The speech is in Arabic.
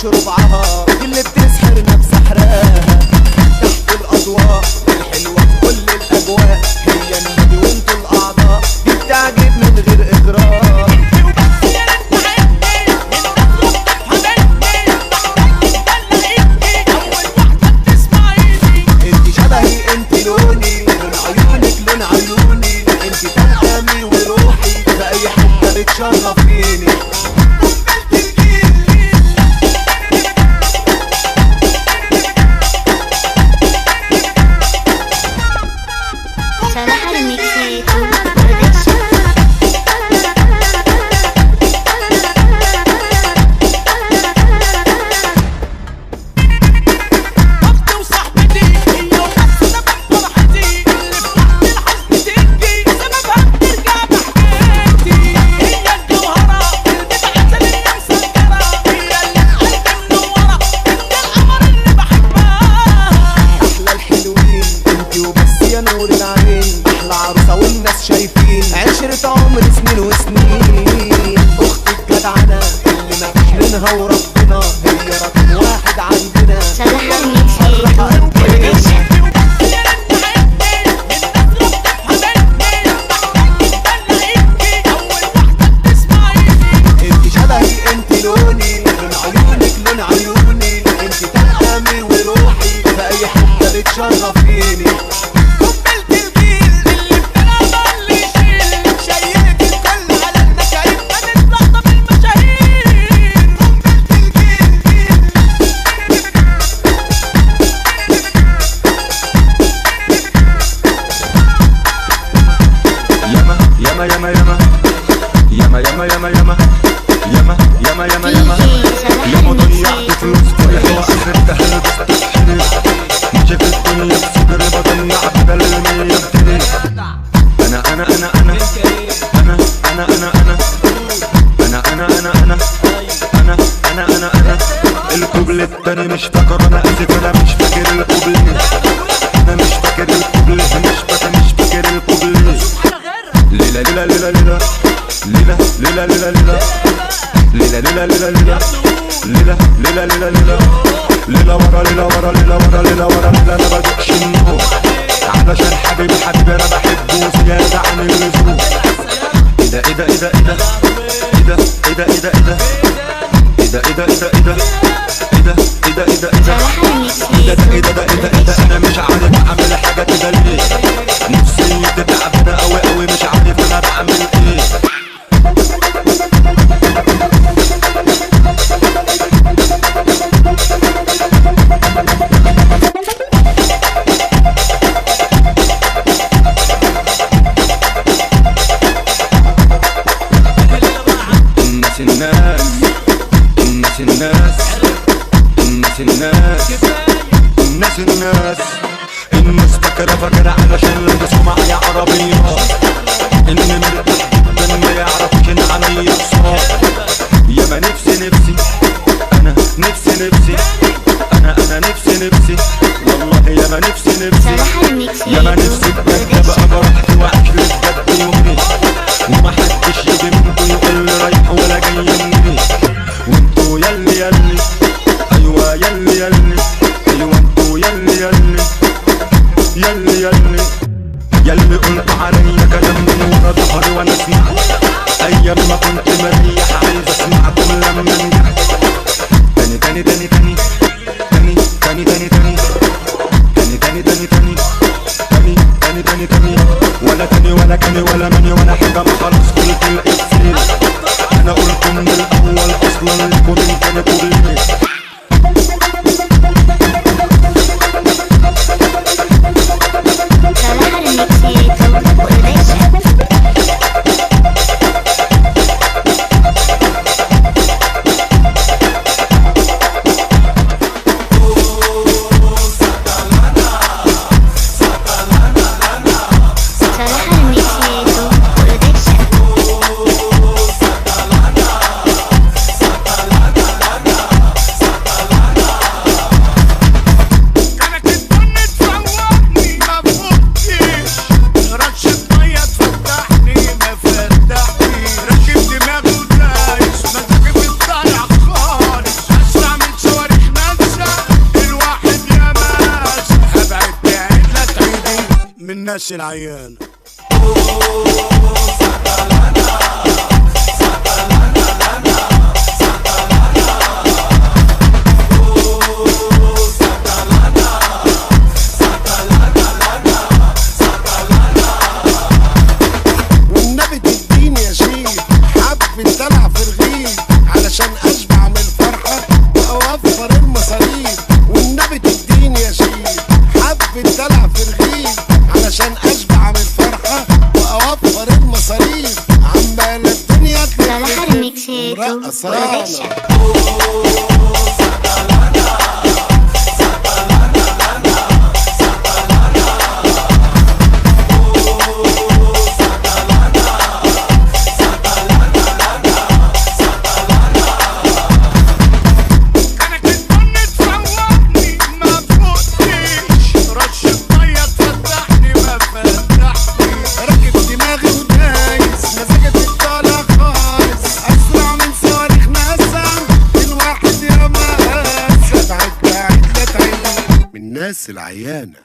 تعرفش ربعها، دي اللي بتسحرنا بسحرها. تحت الاضواء الحلوه في كل الاجواء، هي النادي وانتوا الاعضاء، دي بتعجب من غير اغراء. انت شبهي انت لوني، لون عيونك لون عيوني، انت تهتمي وروحي في اي حته بتشرفيني. نور العين احلى عروسه والناس شايفين، عشرة عمر سنين وسنين. اختي الجدعنه اللي مفيش منها وربنا، هي رقم واحد عندنا. انت شبهي انت لوني، لون عيونك لون عيوني، انت تهتمي وروحي في اي حته بتشرفيني. ياما ياما ياما ياما ياما ياما ياما ياما ياما ياما ياما ياما ضيعت فلوس طريحة واخرتها لبست الحليب، ماشي في الدنيا بصدري بضيع بدل المية بتري. انا انا انا انا انا انا انا انا انا انا انا انا انا انا انا انا الكوبل التاني مش فاكر، انا اسف انا مش فاكر الكوبل، انا مش فاكر الكوبل، مش فاكر الكوبل. ليلة ليلة ليلة ليلة ليلة ليلة ليلة ليلة ليلة ليلة ليلة ليلة ليلة ليلة ليلة ليلة ورا ليلة ورا ليلة ورا ليلة ورا ليلة. انا بدوقش النور علشان حبيبي حبيبي انا بحبه زيادة عن اللزوم. ايه ده ايه ده ايه ده ايه ده ايه ده ايه ده ايه ده ايه ده ايه ده ايه ده ايه ده ايه ده ايه ده ايه ده ايه ده ايه ده ايه ده ايه ده انا مش عارف اعمل حاجة كده ليه، نفسي تتعبنا قوي قوي مش عارف انا بعمل ايه. الناس الناس الناس الناس الناس الناس الناس الناس الناس فاكرة علشان لبسوا معايا عربيات، اني مرتاح جدا ما يعرفش ان عليا بصراحة. ياما نفسي نفسي انا نفسي نفسي انا نفسي والله ياما نفسي ياما نفسي بجد ابقى براحتي واعيش بجد يومي، ومحدش يجي منكم يقول لي رايح ولا جاي مني. وانتوا ياللي ياللي ايوه ياللي ياللي ايوه انتوا ياللي ياللي ياللي ياللي ياللي قلت عليا كلام من ورا ظهري وانا سمعت، ايام ما كنت مريح عايز اسمعكم لما نجحت. تاني تاني تاني تاني تاني تاني تاني تاني تاني تاني تاني تاني تاني تاني تاني تاني ولا تاني ولا كاني ولا ماني ولا حاجة، ما خلاص قلت الإفسير. انا قلت من الاول اصلا لكم انت نقول ليه. الناس العيانة. والنبي تديني يا شيخ حب الدلع في رغيف علشان اشبع من الفرحة واوفر المصاريف. والنبي تديني يا شيخ حب الدلع في رغيف علشان اشبع من الفرحة واوفر المصاريف. عمالة الدنيا تلف ورقصانة. الناس العيانة.